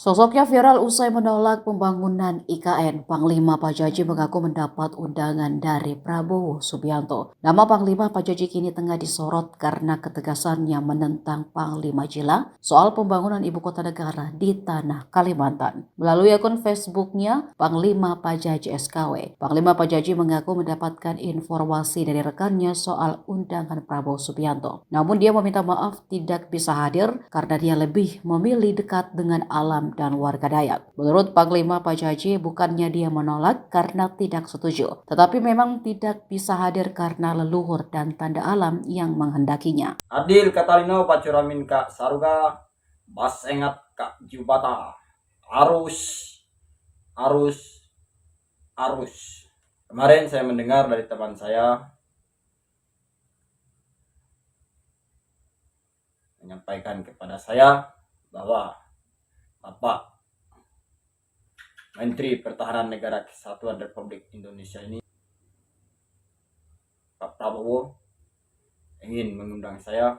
Sosoknya viral usai menolak pembangunan IKN. Panglima Pajaji mengaku mendapat undangan dari Prabowo Subianto. Nama Panglima Pajaji kini tengah disorot karena ketegasannya menentang Panglima Jila soal pembangunan ibu kota negara di tanah Kalimantan. Melalui akun Facebooknya, Panglima Pajaji SKW, Panglima Pajaji mengaku mendapatkan informasi dari rekannya soal undangan Prabowo Subianto. Namun dia meminta maaf tidak bisa hadir karena dia lebih memilih dekat dengan alam dan warga Dayak. Menurut Panglima Pajaji, bukannya dia menolak karena tidak setuju, tetapi memang tidak bisa hadir karena leluhur dan tanda alam yang menghendakinya. Adil Katalino Pacuramin Kak Saruga Bas Engat Kak Jubata arus arus arus. Kemarin saya mendengar dari teman saya menyampaikan kepada saya bahwa Bapak Menteri Pertahanan Negara Kesatuan Republik Indonesia ini, Pak Prabowo, ingin mengundang saya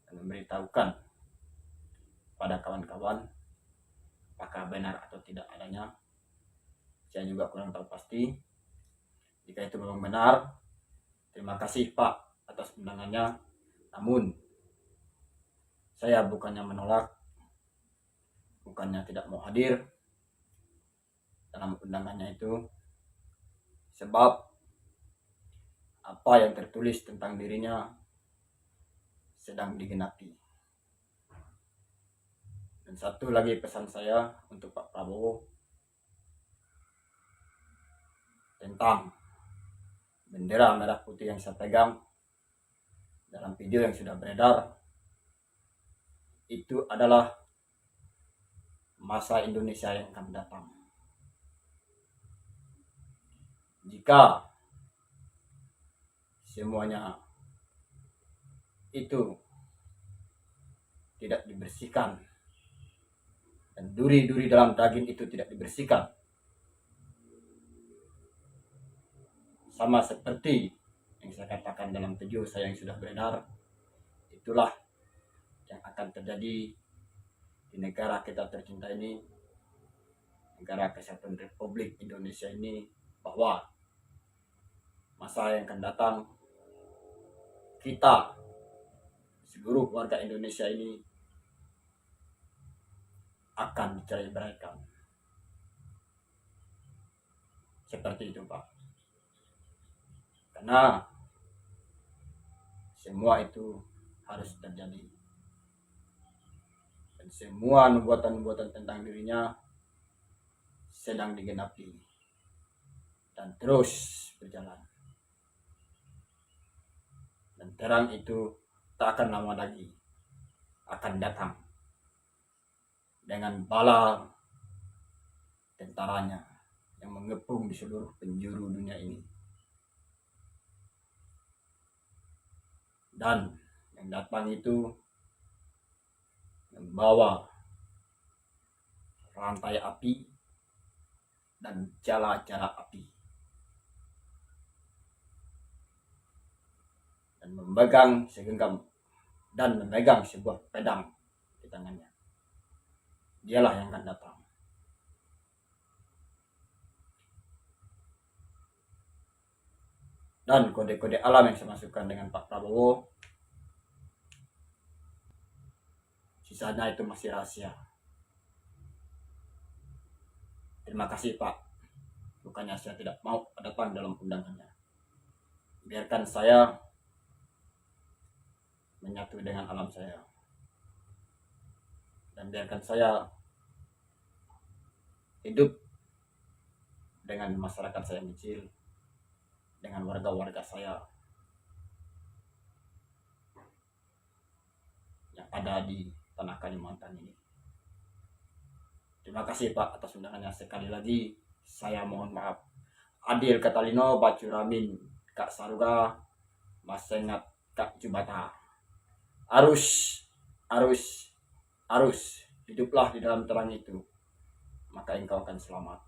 dan memberitahukan pada kawan-kawan apakah benar atau tidak adanya. Saya juga kurang tahu pasti. Jika itu memang benar, terima kasih Pak atas undangannya. Namun saya bukannya menolak, bukannya tidak mau hadir dalam undangannya itu, sebab apa yang tertulis tentang dirinya sedang digenapi. Dan satu lagi pesan saya untuk Pak Prabowo tentang bendera merah putih yang saya pegang dalam video yang sudah beredar, itu adalah masa Indonesia yang akan datang. Jika semuanya itu tidak dibersihkan dan duri-duri dalam daging itu tidak dibersihkan, sama seperti yang saya katakan dalam video saya yang sudah beredar, itulah yang akan terjadi di negara kita tercinta ini, negara Kesatuan Republik Indonesia ini, bahwa masa yang akan datang kita seluruh warga Indonesia ini akan dicerai-beraikan. Seperti itu Pak. Karena semua itu harus terjadi. Dan semua nubuatan-nubuatan tentang dirinya sedang digenapi dan terus berjalan. Dan terang itu tak akan lama lagi akan datang dengan bala tentaranya yang mengepung di seluruh penjuru dunia ini. Dan yang datang itu membawa rantai api dan jala-jala api, dan memegang sebuah pedang di tangannya. Dialah yang akan datang. Dan kode-kode alam yang saya masukkan dengan Pak Prabowo, sisanya itu masih rahasia. Terima kasih Pak. Bukannya saya tidak mau datang dalam undangannya. Biarkan saya menyatu dengan alam saya. Dan biarkan saya hidup dengan masyarakat saya yang kecil, dengan warga-warga saya yang ada di tanah Kalimantan ini. Terima kasih Pak atas undangannya. Sekali lagi saya mohon maaf. Adil Katalino Bacuramin Kak Saruga Masengat Kak Jubata. Arus, hiduplah di dalam terang itu, maka engkau akan selamat.